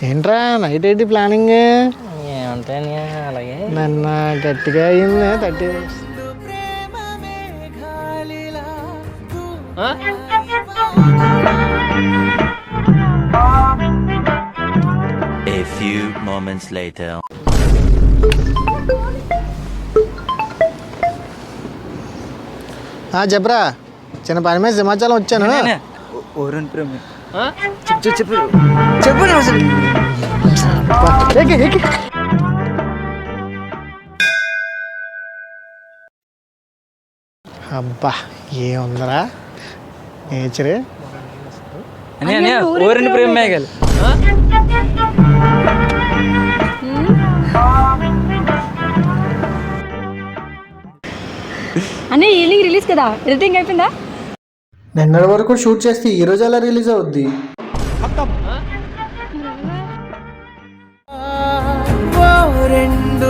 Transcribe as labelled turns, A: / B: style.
A: ఏంట్రా నైట్ ఏంటి ప్లానింగ్?
B: ఏమంటాయి అలాగే
A: నన్న గట్టిగా అయింది 30.
C: A few moments later.
A: చెప్పరా, చిన్న పని మీద సింహాచలం వచ్చాను.
B: చెప్పు అసలు
A: అబ్బా ఏముందరా నేచరే.
B: ఊరిని ప్రేమ మేఘాలు
D: అన్నీ ఈవినింగ్ రిలీజ్ కదా, ఎడిటింగ్ అయిపోయిందా?
A: నిన్నటి వరకు షూట్ చేస్తే ఈ రోజు ఎలా రిలీజ్ అవుద్ది?
E: రెండు